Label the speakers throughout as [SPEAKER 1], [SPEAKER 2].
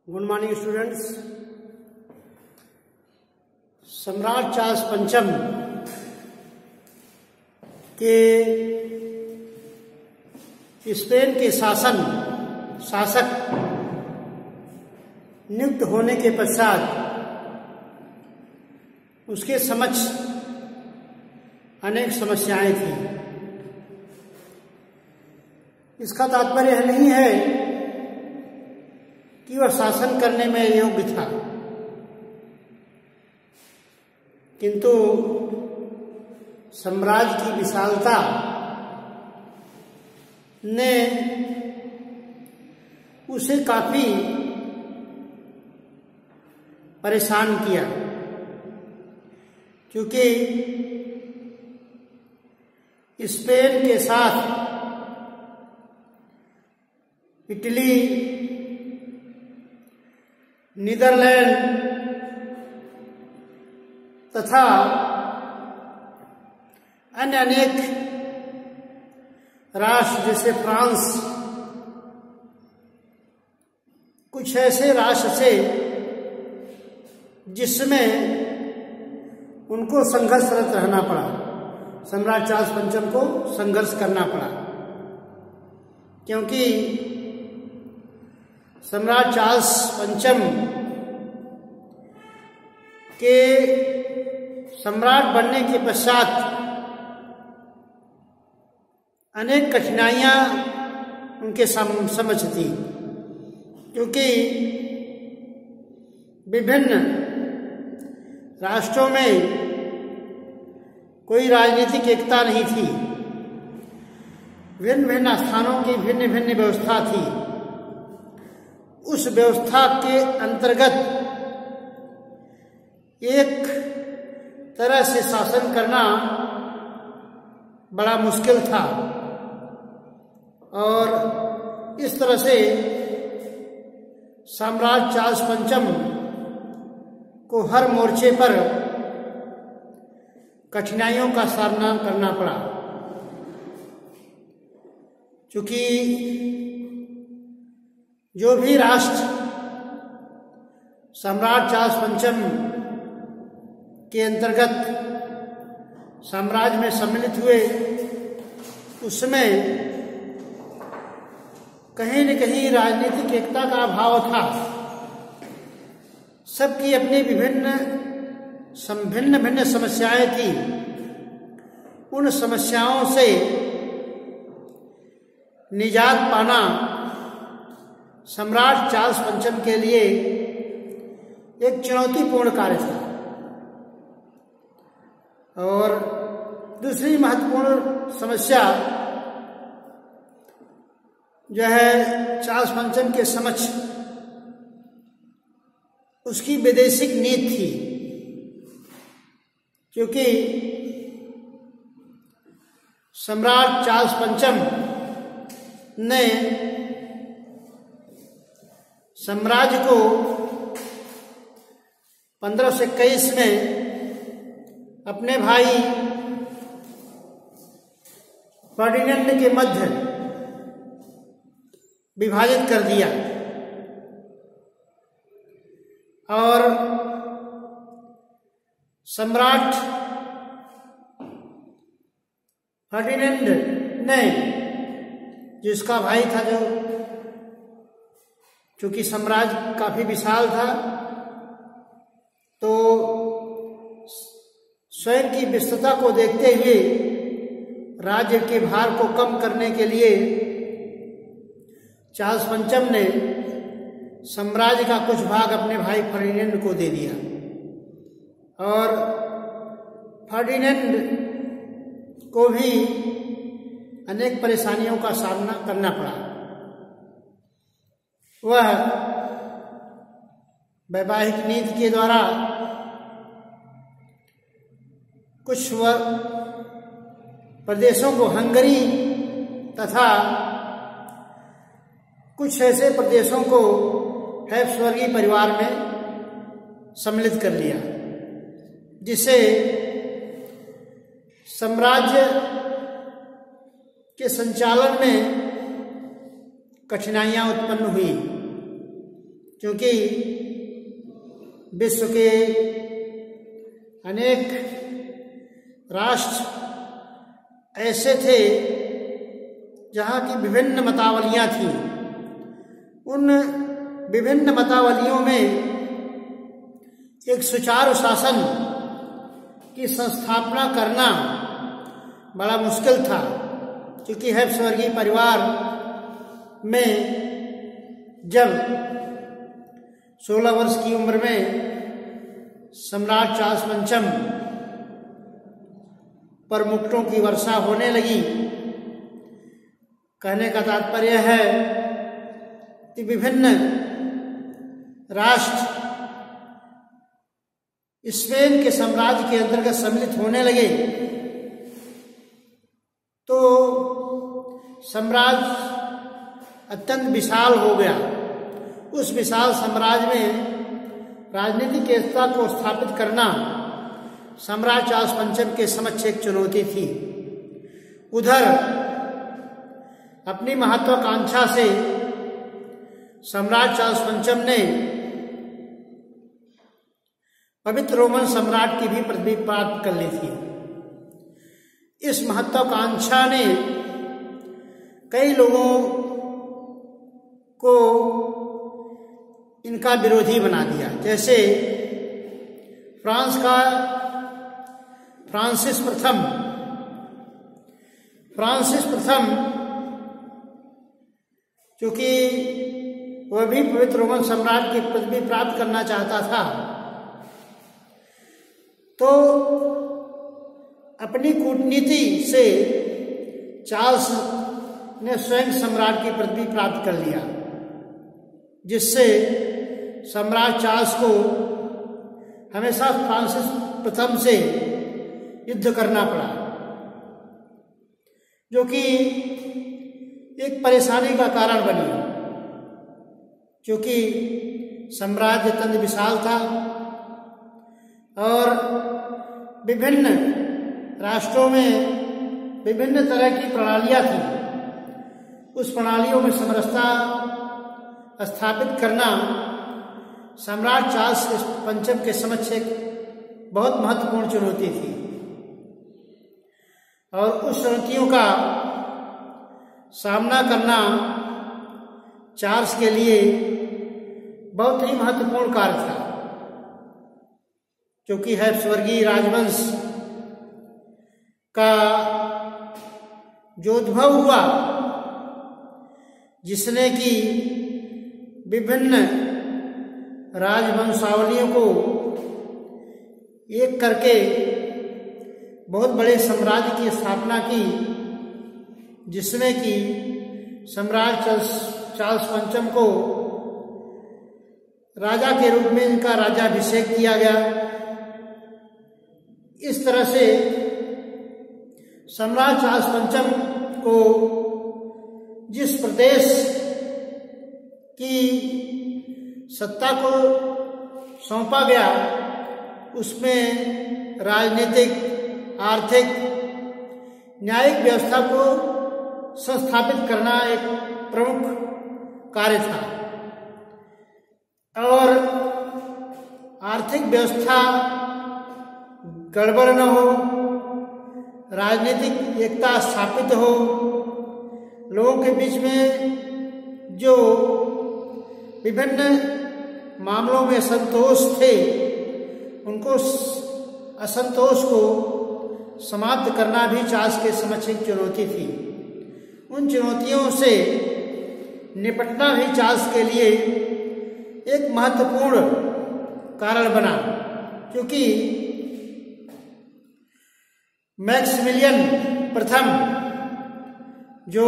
[SPEAKER 1] Good morning students. सम्राट Charles पंचम के स्पेन के शासक नियुक्त होने के पश्चात उसके समक्ष अनेक समस्याएं थी। इसका तात्पर्य यह नहीं है कि वह शासन करने में योग्य था, किंतु साम्राज्य की विशालता ने उसे काफी परेशान किया, क्योंकि स्पेन के साथ इटली, नीदरलैंड तथा अन्य अनेक राष्ट्र जैसे फ्रांस, कुछ ऐसे राष्ट्र से जिसमें उनको संघर्षरत रहना पड़ा। सम्राट चार्ल्स पंचम को संघर्ष करना पड़ा, क्योंकि सम्राट चार्ल्स पंचम के सम्राट बनने के पश्चात अनेक कठिनाइयां उनके समक्ष थी, क्योंकि विभिन्न राष्ट्रों में कोई राजनीतिक एकता नहीं थी। भिन्न भिन्न स्थानों की भिन्न भिन्न व्यवस्था थी। उस व्यवस्था के अंतर्गत एक तरह से शासन करना बड़ा मुश्किल था, और इस तरह से सम्राट चार्ल्स पंचम को हर मोर्चे पर कठिनाइयों का सामना करना पड़ा। क्योंकि जो भी राष्ट्र सम्राट चार्ल्स पंचम के अंतर्गत साम्राज्य में सम्मिलित हुए, उसमें कहीं न कहीं राजनीतिक एकता का अभाव था। सबकी अपनी भिन्न भिन्न समस्याएं थी। उन समस्याओं से निजात पाना सम्राट चार्ल्स पंचम के लिए एक चुनौतीपूर्ण कार्य था। और दूसरी महत्वपूर्ण समस्या जो है चार्ल्स पंचम के समक्ष उसकी वैदेशिक नीति थी, क्योंकि सम्राट चार्ल्स पंचम ने साम्राज्य को 1521 में अपने भाई फर्डिनेंड के मध्य विभाजित कर दिया, और सम्राट फर्डिनेंड ने, जिसका भाई था, जो चूंकि साम्राज्य काफी विशाल था, तो स्वयं की व्यस्तता को देखते हुए राज्य के भार को कम करने के लिए चार्ल्स पंचम ने साम्राज्य का कुछ भाग अपने भाई फर्डिनेंड को दे दिया, और फर्डिनेंड को भी अनेक परेशानियों का सामना करना पड़ा। वह वैवाहिक नीति के द्वारा कुछ प्रदेशों को हंगरी तथा कुछ ऐसे प्रदेशों को हैब्सबर्गी परिवार में सम्मिलित कर लिया, जिससे साम्राज्य के संचालन में कठिनाइयां उत्पन्न हुई। क्योंकि विश्व के अनेक राष्ट्र ऐसे थे जहाँ की विभिन्न मतावलियाँ थीं। उन विभिन्न मतावलियों में एक सुचारू शासन की संस्थापना करना बड़ा मुश्किल था, क्योंकि हैब्सबर्गी परिवार में जब 16 वर्ष की उम्र में सम्राट चार्ल्स पंचम पर मुकुटों की वर्षा होने लगी। कहने का तात्पर्य है कि विभिन्न राष्ट्र स्पेन के साम्राज्य के अंतर्गत सम्मिलित होने लगे, तो साम्राज्य अत्यंत विशाल हो गया। उस विशाल साम्राज्य में राजनीतिक एकता को स्थापित करना सम्राट चार्ल्स पंचम के समक्ष एक चुनौती थी। उधर अपनी महत्वाकांक्षा से सम्राट चार्ल्स पंचम ने पवित्र रोमन सम्राट की भी पदवी प्राप्त कर ली थी। इस महत्वाकांक्षा ने कई लोगों को इनका विरोधी बना दिया, जैसे फ्रांस का फ्रांसिस प्रथम क्योंकि वह भी पवित्र रोमन सम्राट की पदवी प्राप्त करना चाहता था, तो अपनी कूटनीति से चार्ल्स ने स्वयं सम्राट की पदवी प्राप्त कर लिया, जिससे सम्राट चार्ल्स को हमेशा फ्रांसिस प्रथम से युद्ध करना पड़ा, जो कि एक परेशानी का कारण बनी, क्योंकि साम्राज्य अत्यंत विशाल था और विभिन्न राष्ट्रों में विभिन्न तरह की प्रणालियां थी। उस प्रणालियों में समरसता स्थापित करना सम्राट चार्ल्स पंचम के समक्ष एक बहुत महत्वपूर्ण चुनौती थी, और उस चुनौतियों का सामना करना चार्ल्स के लिए बहुत ही महत्वपूर्ण कार्य था, क्योंकि हैब्सबर्गी राजवंश का जो उद्भव हुआ, जिसने कि विभिन्न राजवंशावलियों को एक करके बहुत बड़े साम्राज्य की स्थापना की, जिसमें कि सम्राट चार्ल्स पंचम को राजा के रूप में इनका राज्याभिषेक किया गया। इस तरह से सम्राट चार्ल्स पंचम को जिस प्रदेश की सत्ता को सौंपा गया, उसमें राजनीतिक, आर्थिक, न्यायिक व्यवस्था को संस्थापित करना एक प्रमुख कार्य था, और आर्थिक व्यवस्था गड़बड़ न हो, राजनीतिक एकता स्थापित हो, लोगों के बीच में जो विभिन्न मामलों में असंतोष थे, उनको असंतोष को समाप्त करना भी चार्ल्स के समक्ष एक चुनौती थी। उन चुनौतियों से निपटना भी चार्ल्स के लिए एक महत्वपूर्ण कारण बना, क्योंकि मैक्सिमिलियन प्रथम जो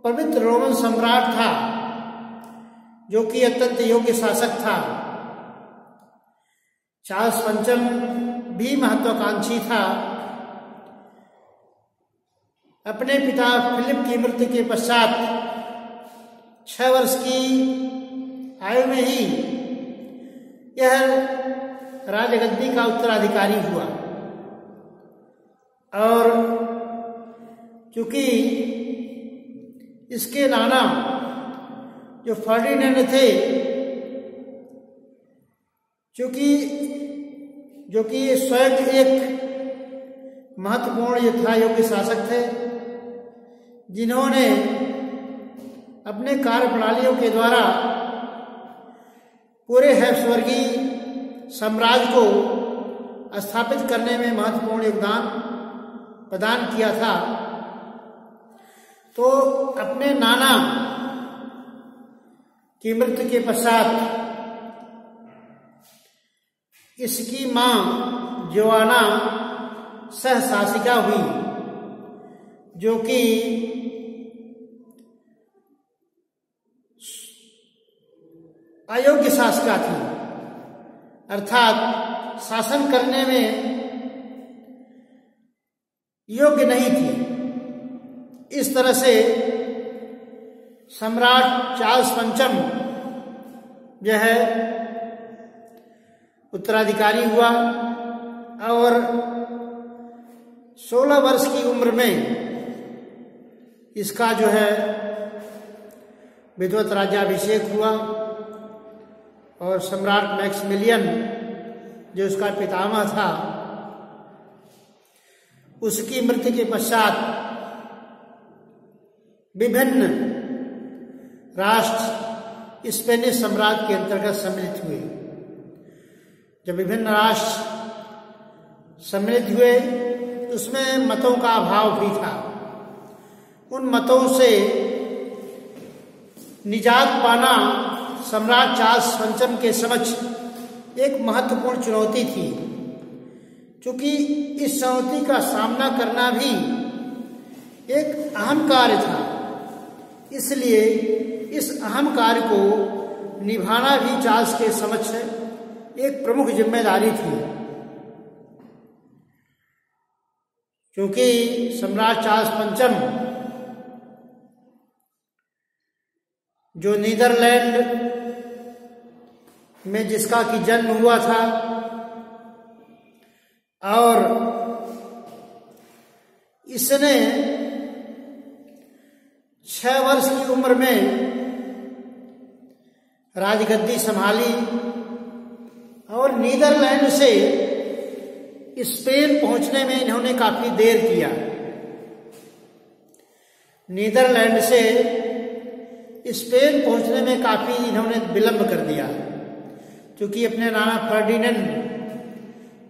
[SPEAKER 1] पवित्र रोमन सम्राट था, जो कि अत्यंत योग्य शासक था, चार्ल्स पंचम भी महत्वाकांक्षी था। अपने पिता फिलिप की मृत्यु के पश्चात 6 वर्ष की आयु में ही यह राजगद्दी का उत्तराधिकारी हुआ, और चूंकि इसके नाना जो फर्डिनेंड थे, जो कि स्वयं एक महत्वपूर्ण यथा योग्य शासक थे, जिन्होंने अपने कार्यप्रणालियों के द्वारा पूरे हैब्सबर्गी साम्राज्य को स्थापित करने में महत्वपूर्ण योगदान प्रदान किया था। तो अपने नाना की मृत्यु के पश्चात इसकी मां जोआना सहशासिका हुई, जो कि अयोग्य शासिका थी, अर्थात शासन करने में योग्य नहीं थी। इस तरह से सम्राट चार्ल्स पंचम जो है उत्तराधिकारी हुआ और 16 वर्ष की उम्र में इसका जो है विधिवत राज्याभिषेक हुआ और सम्राट मैक्सिमिलियन जो उसका पितामह था, उसकी मृत्यु के पश्चात विभिन्न राष्ट्र स्पेनिश साम्राज्य के अंतर्गत सम्मिलित हुए। जब विभिन्न राष्ट्र सम्मिलित हुए उसमें मतों का अभाव भी था। उन मतों से निजात पाना सम्राट चार्ल्स पंचम के समक्ष एक महत्वपूर्ण चुनौती थी, क्योंकि इस चुनौती का सामना करना भी एक अहम कार्य था। इसलिए इस अहम कार्य को निभाना भी चार्ल्स के समक्ष एक प्रमुख जिम्मेदारी थी, क्योंकि सम्राट चार्ल्स पंचम जो नीदरलैंड में जिसका कि जन्म हुआ था और इसने 6 वर्ष की उम्र में राजगद्दी संभाली और नीदरलैंड से स्पेन पहुंचने में इन्होंने काफी देर किया। नीदरलैंड से स्पेन पहुंचने में काफी इन्होंने विलंब कर दिया, क्योंकि अपने नाना फर्डिनेंड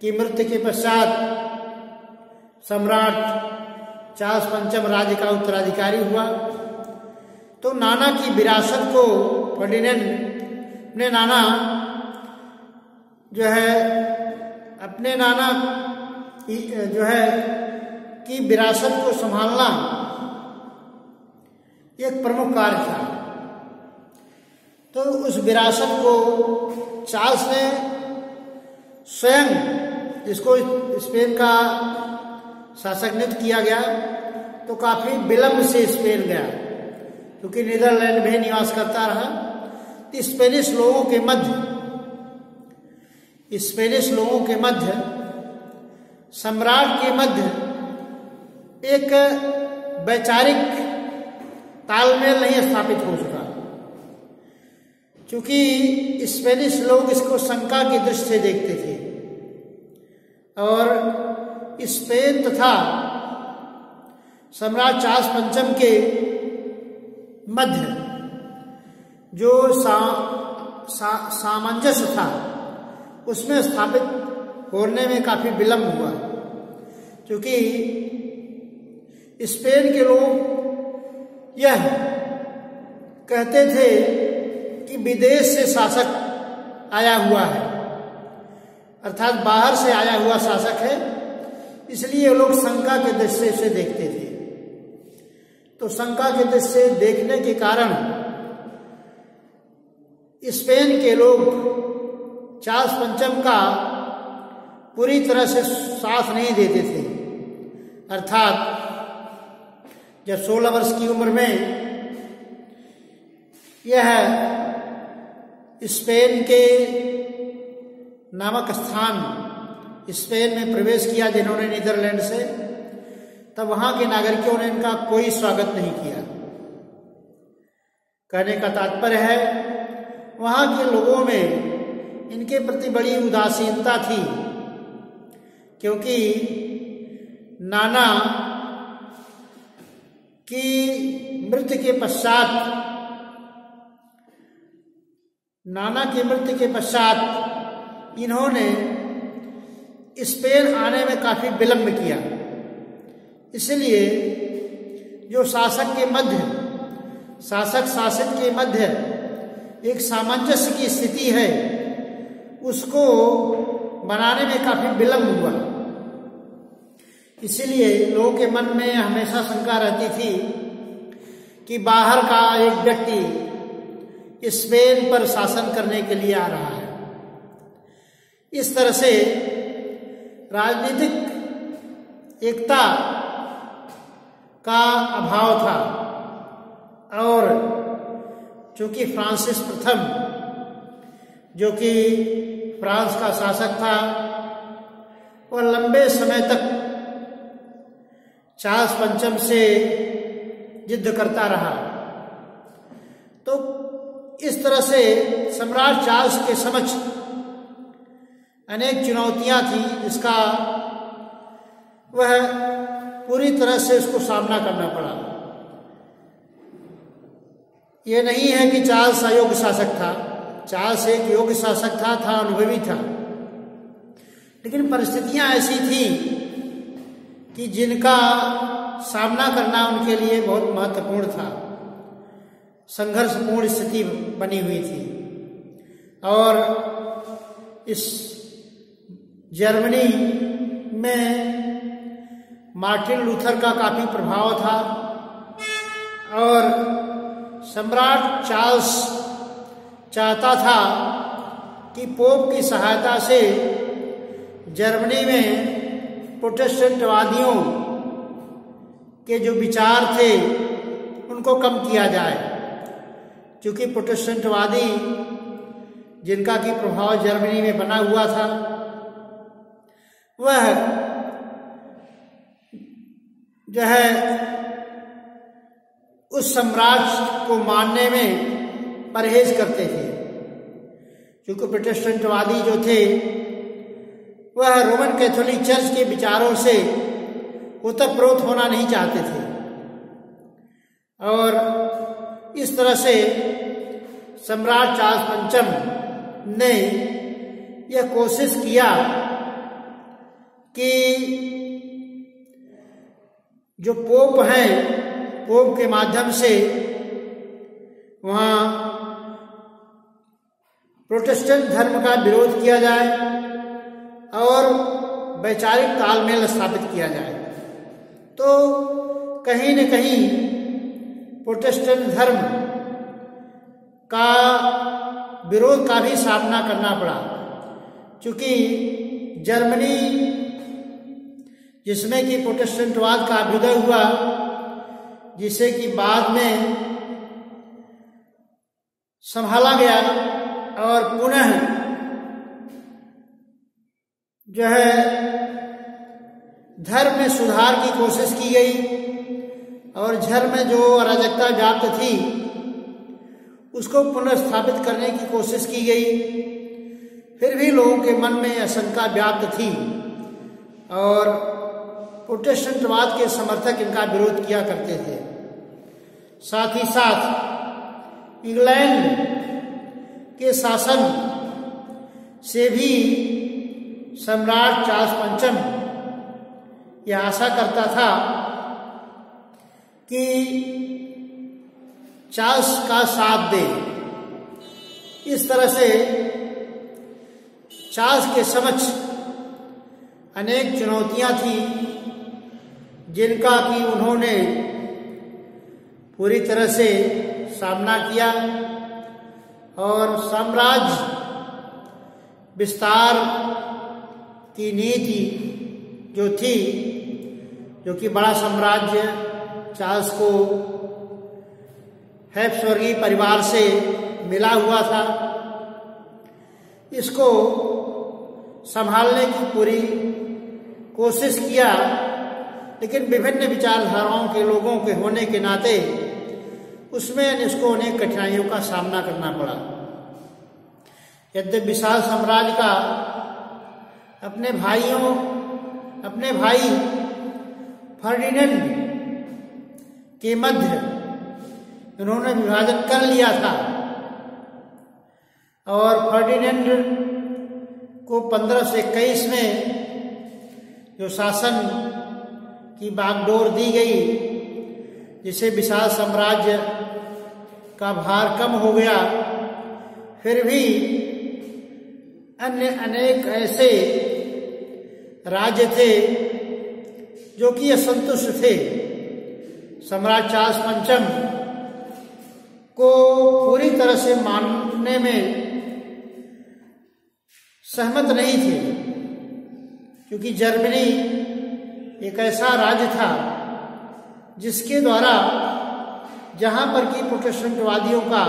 [SPEAKER 1] की मृत्यु के पश्चात सम्राट चार्ल्स पंचम राज्य का उत्तराधिकारी हुआ। तो नाना की विरासत को फर्डिनेंड अपने नाना जो है अपने नाना जो है की विरासत को संभालना एक प्रमुख कार्य था। तो उस विरासत को चार्ल्स ने स्वयं, जिसको स्पेन का शासक नियुक्त किया गया, तो काफी विलंब से स्पेन गया, क्योंकि नीदरलैंड में निवास करता रहा। स्पेनिश लोगों के मध्य सम्राट के मध्य एक वैचारिक तालमेल नहीं स्थापित हो सका, क्योंकि स्पेनिश लोग इसको शंका की दृष्टि से देखते थे और स्पेन तथा सम्राट चार्ल्स पंचम के मध्य जो सामंजस्य था उसमें स्थापित होने में काफी विलंब हुआ, क्योंकि स्पेन के लोग यह कहते थे कि विदेश से शासक आया हुआ है, अर्थात बाहर से आया हुआ शासक है, इसलिए ये लोग शंका के दृष्टि से देखते थे। तो शंका के दृष्टि से देखने के कारण स्पेन के लोग चार्ल्स पंचम का पूरी तरह से साथ नहीं देते थे। अर्थात जब 16 वर्ष की उम्र में यह स्पेन के नामक स्थान स्पेन में प्रवेश किया जिन्होंने नीदरलैंड से, तब वहां के नागरिकों ने इनका कोई स्वागत नहीं किया। कहने का तात्पर्य है वहाँ के लोगों में इनके प्रति बड़ी उदासीनता थी, क्योंकि नाना की मृत्यु के पश्चात इन्होंने स्पेन आने में काफी विलंब किया। इसलिए जो शासक शासित के मध्य एक सामंजस्य की स्थिति है उसको बनाने में काफी विलंब हुआ। इसलिए लोगों के मन में हमेशा शंका रहती थी कि बाहर का एक व्यक्ति स्पेन पर शासन करने के लिए आ रहा है। इस तरह से राजनीतिक एकता का अभाव था और चूंकि फ्रांसिस प्रथम जो कि फ्रांस का शासक था और लंबे समय तक चार्ल्स पंचम से युद्ध करता रहा, तो इस तरह से सम्राट चार्ल्स के समक्ष अनेक चुनौतियां थी जिसका वह पूरी तरह से उसको सामना करना पड़ा। यह नहीं है कि चार्ल्स अयोग्य शासक था, चार्ल्स एक योग्य शासक था अनुभवी था, लेकिन परिस्थितियां ऐसी थी कि जिनका सामना करना उनके लिए बहुत महत्वपूर्ण था। संघर्षपूर्ण स्थिति बनी हुई थी और इस जर्मनी में मार्टिन लूथर का काफी प्रभाव था और सम्राट चार्ल्स चाहता था कि पोप की सहायता से जर्मनी में प्रोटेस्टेंटवादियों के जो विचार थे उनको कम किया जाए, क्योंकि प्रोटेस्टेंटवादी जिनका कि प्रभाव जर्मनी में बना हुआ था वह जो है उस सम्राट को मानने में परहेज करते थे, क्योंकि प्रोटेस्टेंटवादी जो थे वह रोमन कैथोलिक चर्च के विचारों से ओतप्रोत होना नहीं चाहते थे। और इस तरह से सम्राट चार्ल्स पंचम ने यह कोशिश किया कि जो पोप हैं, पोप के माध्यम से वहाँ प्रोटेस्टेंट धर्म का विरोध किया जाए और वैचारिक तालमेल स्थापित किया जाए। तो कहीं न कहीं प्रोटेस्टेंट धर्म का विरोध का भी सामना करना पड़ा, क्योंकि जर्मनी जिसमें कि प्रोटेस्टेंटवाद का अभ्युदय हुआ, जिसे कि बाद में संभाला गया और पुनः जो है धर्म में सुधार की कोशिश की गई और धर्म में जो अराजकता व्याप्त थी उसको पुनर्स्थापित करने की कोशिश की गई। फिर भी लोगों के मन में आशंका व्याप्त थी और प्रोटेस्टेंटवाद के समर्थक इनका विरोध किया करते थे। साथ ही साथ इंग्लैंड के शासन से भी सम्राट चार्ल्स पंचम यह आशा करता था कि चार्ल्स का साथ दे। इस तरह से चार्ल्स के समक्ष अनेक चुनौतियां थी जिनका कि उन्होंने पूरी तरह से सामना किया और साम्राज्य विस्तार की नीति जो थी, जो कि बड़ा साम्राज्य चार्ल्स को हैब्सबर्गी परिवार से मिला हुआ था, इसको संभालने की पूरी कोशिश किया। लेकिन विभिन्न विचारधाराओं के लोगों के होने के नाते उसमें इसको अनेक कठिनाइयों का सामना करना पड़ा। यद्यपि विशाल साम्राज्य का अपने भाई फर्डिनेंड के मध्य उन्होंने विभाजन कर लिया था और फर्डिनेंड को 1521 में जो शासन की बागडोर दी गई, जिसे विशाल साम्राज्य का भार कम हो गया, फिर भी अन्य अनेक ऐसे राज्य थे जो कि असंतुष्ट थे। सम्राट चार्ल्स पंचम को पूरी तरह से मानने में सहमत नहीं थे, क्योंकि जर्मनी एक ऐसा राज्य था जिसके द्वारा जहां पर कि प्रोटेस्टेंटवादियों का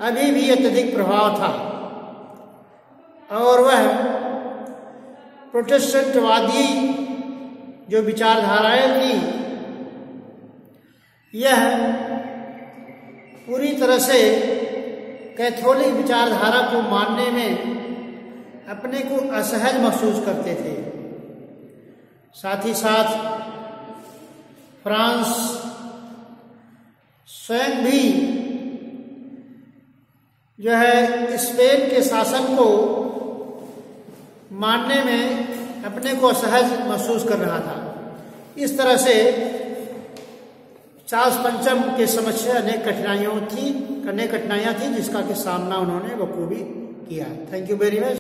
[SPEAKER 1] अभी भी अत्यधिक प्रभाव था और वह प्रोटेस्टेंटवादी जो विचारधाराएं थी, यह पूरी तरह से कैथोलिक विचारधारा को मानने में अपने को असहज महसूस करते थे। साथ ही साथ फ्रांस स्वयं भी जो है स्पेन के शासन को मानने में अपने को असहज महसूस कर रहा था। इस तरह से चार्ल्स पंचम के समक्ष अनेक कठिनाइयां थी जिसका कि सामना उन्होंने बखूबी किया। Thank you very much.